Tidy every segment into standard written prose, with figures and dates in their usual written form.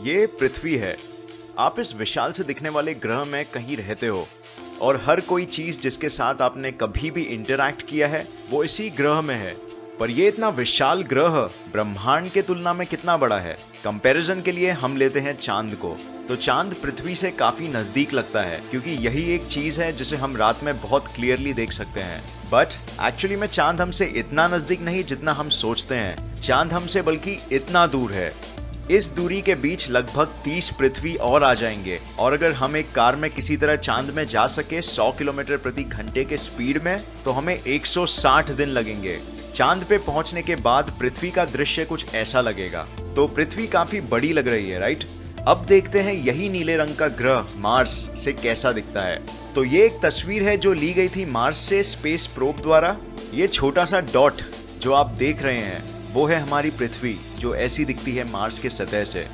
ये पृथ्वी है। आप इस विशाल से दिखने वाले ग्रह में कहीं रहते हो और हर कोई चीज जिसके साथ आपने कभी भी इंटरैक्ट किया है वो इसी ग्रह में है। पर ये इतना विशाल ग्रह ब्रह्मांड के तुलना में कितना बड़ा है? कंपैरिजन के लिए हम लेते हैं चांद को। तो चांद पृथ्वी से काफी नजदीक लगता है क्योंकि यही एक चीज है जिसे हम रात में बहुत क्लियरली देख सकते हैं। बट एक्चुअली में चांद हमसे इतना नजदीक नहीं जितना हम सोचते हैं। चांद हमसे बल्कि इतना दूर है। इस दूरी के बीच लगभग 30 पृथ्वी और आ जाएंगे, और अगर हम एक कार में किसी तरह चांद में जा सके 100 किलोमीटर प्रति घंटे के स्पीड में, तो हमें 160 दिन लगेंगे। चांद पे पहुंचने के बाद पृथ्वी का दृश्य कुछ ऐसा लगेगा। तो पृथ्वी काफी बड़ी लग रही है, राइट? अब देखते हैं यही नीले रंग का ग्रह मार्स से कैसा दिखता है। तो ये एक तस्वीर है जो ली गई थी मार्स से स्पेस प्रोब द्वारा। ये छोटा सा डॉट जो आप देख रहे हैं वो है हमारी पृथ्वी, जो ऐसी दिखती है मार्स के सतह से।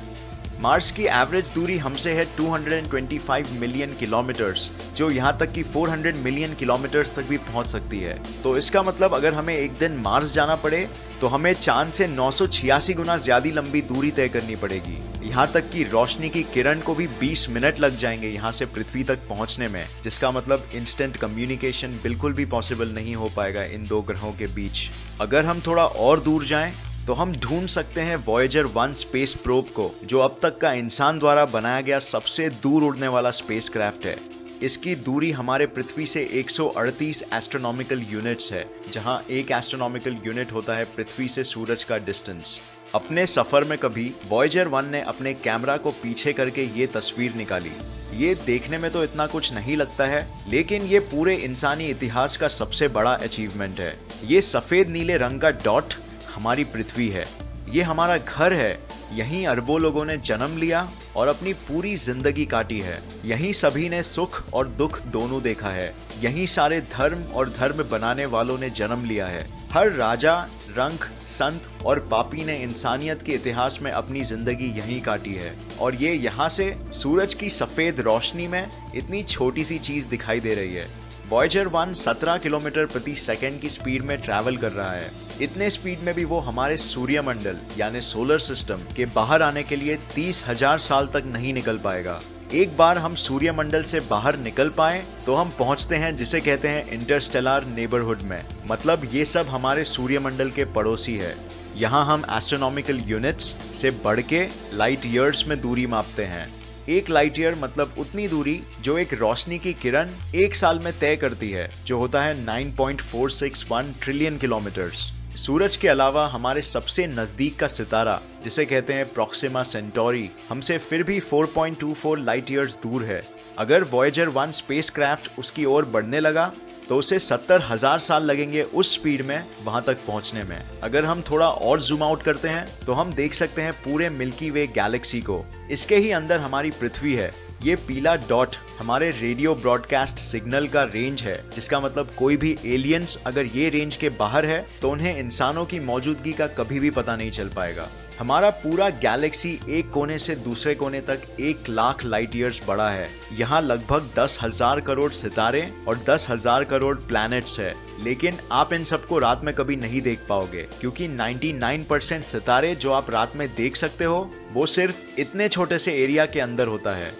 मार्स की एवरेज दूरी हमसे है 225 मिलियन किलोमीटर्स, जो यहाँ तक कि 400 मिलियन किलोमीटर्स तक भी पहुँच सकती है। तो इसका मतलब अगर हमें एक दिन मार्स जाना पड़े तो हमें चांद से 986 गुना ज्यादा लंबी दूरी तय करनी पड़ेगी। यहाँ तक कि रोशनी की किरण को भी 20 मिनट लग जाएंगे यहाँ से पृथ्वी तक पहुँचने में, जिसका मतलब इंस्टेंट कम्युनिकेशन बिल्कुल भी पॉसिबल नहीं हो पाएगा इन दो ग्रहों के बीच। अगर हम थोड़ा और दूर जाएं तो हम ढूंढ सकते हैं वॉयेजर 1 स्पेस प्रोब को, जो अब तक का इंसान द्वारा बनाया गया सबसे दूर उड़ने वाला स्पेसक्राफ्ट है। इसकी दूरी हमारे पृथ्वी से 138 एस्ट्रोनॉमिकल यूनिट्स है, जहां एक एस्ट्रोनॉमिकल यूनिट होता है पृथ्वी से सूरज का डिस्टेंस। अपने सफर में कभी वॉयेजर 1 ने अपने कैमरा को पीछे करके ये तस्वीर निकाली। ये देखने में तो इतना कुछ नहीं लगता है, लेकिन ये पूरे इंसानी इतिहास का सबसे बड़ा अचीवमेंट है। ये सफेद नीले रंग का डॉट हमारी पृथ्वी है। ये हमारा घर है। यहीं अरबों लोगों ने जन्म लिया और अपनी पूरी जिंदगी काटी है। यहीं सभी ने सुख और दुख दोनों देखा है। यहीं सारे धर्म और धर्म बनाने वालों ने जन्म लिया है। हर राजा, रंक, संत और पापी ने इंसानियत के इतिहास में अपनी जिंदगी यहीं काटी है। और ये यहाँ से सूरज की सफेद रोशनी में इतनी छोटी सी चीज दिखाई दे रही है। वॉयेजर 1 17 किलोमीटर प्रति सेकंड की स्पीड में ट्रैवल कर रहा है। इतने स्पीड में भी वो हमारे सूर्यमंडल यानी सोलर सिस्टम के बाहर आने के लिए 30,000 साल तक नहीं निकल पाएगा। एक बार हम सूर्यमंडल से बाहर निकल पाए तो हम पहुंचते हैं जिसे कहते हैं इंटरस्टेलर नेबरहुड में। मतलब ये सब हमारे सूर्यमंडल के पड़ोसी है। यहाँ हम एस्ट्रोनॉमिकल यूनिट्स से बढ़ के लाइट ईयर्स में दूरी मापते हैं। एक लाइट ईयर मतलब उतनी दूरी जो एक रोशनी की किरण एक साल में तय करती है, जो होता है 9.461 ट्रिलियन किलोमीटर्स। सूरज के अलावा हमारे सबसे नजदीक का सितारा, जिसे कहते हैं प्रोक्सिमा सेंटोरी, हमसे फिर भी 4.24 लाइट ईयर्स दूर है। अगर वॉयेजर 1 स्पेसक्राफ्ट उसकी ओर बढ़ने लगा तो उसे 70,000 साल लगेंगे उस स्पीड में वहां तक पहुंचने में। अगर हम थोड़ा और जूम आउट करते हैं तो हम देख सकते हैं पूरे मिल्की वे गैलेक्सी को। इसके ही अंदर हमारी पृथ्वी है। ये पीला डॉट हमारे रेडियो ब्रॉडकास्ट सिग्नल का रेंज है, जिसका मतलब कोई भी एलियंस अगर ये रेंज के बाहर है तो उन्हें इंसानों की मौजूदगी का कभी भी पता नहीं चल पाएगा। हमारा पूरा गैलेक्सी एक कोने से दूसरे कोने तक 1 लाख लाइट ईयर्स बड़ा है। यहाँ लगभग 10,000 करोड़ सितारे और 10,000 करोड़ प्लैनेट्स है। लेकिन आप इन सबको रात में कभी नहीं देख पाओगे, क्योंकि 99% सितारे जो आप रात में देख सकते हो वो सिर्फ इतने छोटे से एरिया के अंदर होता है।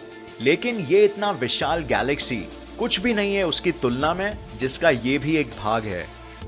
लेकिन ये इतना विशाल गैलेक्सी कुछ भी नहीं है उसकी तुलना में, जिसका ये भी एक भाग है।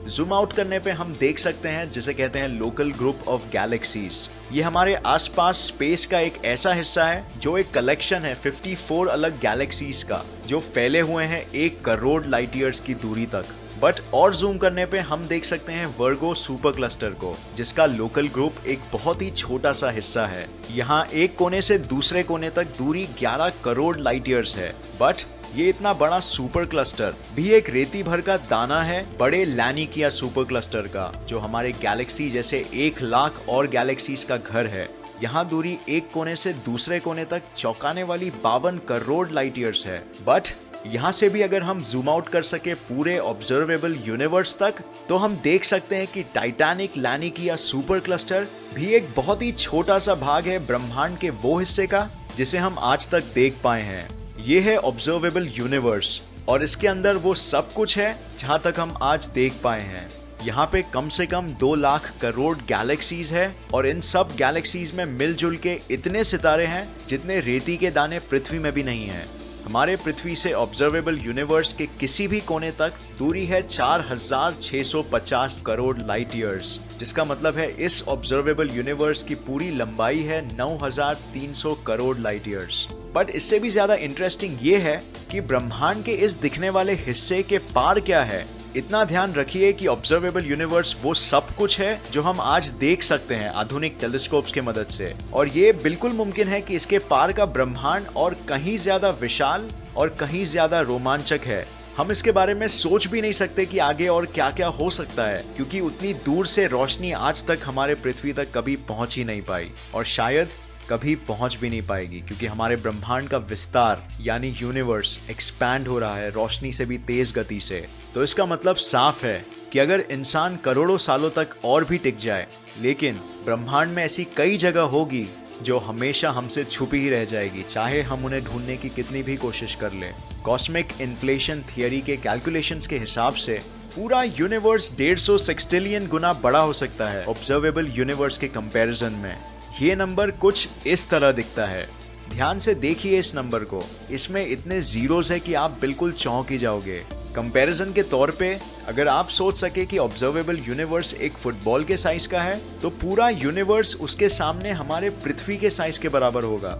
जूम आउट करने पे हम देख सकते हैं जिसे कहते हैं लोकल ग्रुप ऑफ गैलेक्सीज। ये हमारे आसपास स्पेस का एक ऐसा हिस्सा है जो एक कलेक्शन है 54 अलग गैलेक्सीज का, जो फैले हुए हैं 1 करोड़ लाइट ईयर्स की दूरी तक। बट और जूम करने पे हम देख सकते हैं वर्गो सुपर क्लस्टर को, जिसका लोकल ग्रुप एक बहुत ही छोटा सा हिस्सा है। यहाँ एक कोने से दूसरे कोने तक दूरी 11 करोड़ लाइट ईयर्स है। बट ये इतना बड़ा सुपर क्लस्टर भी एक रेती भर का दाना है बड़े लैनिकिया सुपर क्लस्टर का, जो हमारे गैलेक्सी जैसे 1 लाख और गैलेक्सीज का घर है। यहाँ दूरी एक कोने से दूसरे कोने तक चौंकाने वाली 52 करोड़ लाइट ईयर्स है। बट यहाँ से भी अगर हम जूम आउट कर सके पूरे ऑब्जर्वेबल यूनिवर्स तक, तो हम देख सकते हैं कि टाइटैनिक लैनिकिया सुपर क्लस्टर भी एक बहुत ही छोटा सा भाग है ब्रह्मांड के वो हिस्से का जिसे हम आज तक देख पाए हैं। ये है ऑब्जर्वेबल यूनिवर्स और इसके अंदर वो सब कुछ है जहां तक हम आज देख पाए हैं। यहाँ पे कम से कम 2 लाख करोड़ गैलेक्सीज है और इन सब गैलेक्सीज में मिलजुल के इतने सितारे हैं जितने रेती के दाने पृथ्वी में भी नहीं है। हमारे पृथ्वी से ऑब्जर्वेबल यूनिवर्स के किसी भी कोने तक दूरी है 4650 करोड़ लाइट ईयर्स, जिसका मतलब है इस ऑब्जर्वेबल यूनिवर्स की पूरी लंबाई है 9300 करोड़ लाइट ईयर्स। बट इससे भी ज्यादा इंटरेस्टिंग ये है कि ब्रह्मांड के इस दिखने वाले हिस्से के पार क्या है। इतना ध्यान रखिए कि ऑब्जर्वेबल यूनिवर्स वो सब कुछ है जो हम आज देख सकते हैं आधुनिक टेलीस्कोप्स की मदद से, और ये बिल्कुल मुमकिन है कि इसके पार का ब्रह्मांड और कहीं ज्यादा विशाल और कहीं ज्यादा रोमांचक है। हम इसके बारे में सोच भी नहीं सकते कि आगे और क्या क्या हो सकता है, क्योंकि उतनी दूर से रोशनी आज तक हमारे पृथ्वी तक कभी पहुंच ही नहीं पाई और शायद कभी पहुंच भी नहीं पाएगी, क्योंकि हमारे ब्रह्मांड का विस्तार यानी यूनिवर्स एक्सपैंड हो रहा है रोशनी से भी तेज गति से। तो इसका मतलब साफ है कि अगर इंसान करोड़ों सालों तक और भी टिक जाए, लेकिन ब्रह्मांड में ऐसी कई जगह होगी जो हमेशा हमसे छुपी ही रह जाएगी, चाहे हम उन्हें ढूंढने की कितनी भी कोशिश कर लें। कॉस्मिक इन्फ्लेशन थियरी के कैलकुलेशंस के हिसाब से पूरा यूनिवर्स 150 सेक्सटिलियन गुना बड़ा हो सकता है ऑब्जर्वेबल यूनिवर्स के कंपैरिजन में। ये नंबर कुछ इस तरह दिखता है, ध्यान से देखिए इस नंबर को, इसमें इतने जीरोस है कि आप बिल्कुल चौंक ही जाओगे। कंपैरिजन के तौर पे अगर आप सोच सके कि ऑब्जर्वेबल यूनिवर्स एक फुटबॉल के साइज का है, तो पूरा यूनिवर्स उसके सामने हमारे पृथ्वी के साइज के बराबर होगा।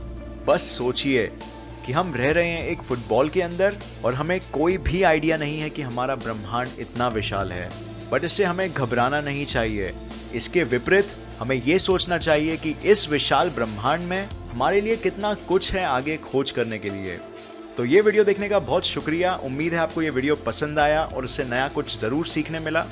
बस सोचिए कि हम रह रहे हैं एक फुटबॉल के अंदर और हमें कोई भी आइडिया नहीं है कि हमारा ब्रह्मांड इतना विशाल है। बट इससे हमें घबराना नहीं चाहिए, इसके विपरीत हमें यह सोचना चाहिए कि इस विशाल ब्रह्मांड में हमारे लिए कितना कुछ है आगे खोज करने के लिए। तो ये वीडियो देखने का बहुत शुक्रिया। उम्मीद है आपको ये वीडियो पसंद आया और इससे नया कुछ जरूर सीखने मिला।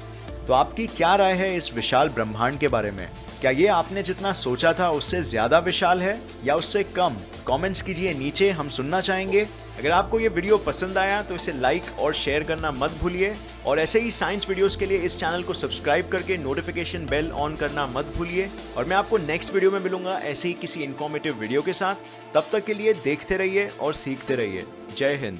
तो आपकी क्या राय है इस विशाल ब्रह्मांड के बारे में? क्या ये आपने जितना सोचा था उससे ज्यादा विशाल है या उससे कम? कमेंट्स कीजिए नीचे, हम सुनना चाहेंगे। अगर आपको ये वीडियो पसंद आया तो इसे लाइक और शेयर करना मत भूलिए, और ऐसे ही साइंस वीडियोस के लिए इस चैनल को सब्सक्राइब करके नोटिफिकेशन बेल ऑन करना मत भूलिए। और मैं आपको नेक्स्ट वीडियो में मिलूंगा ऐसे ही किसी इंफॉर्मेटिव वीडियो के साथ। तब तक के लिए देखते रहिए और सीखते रहिए। जय हिंद।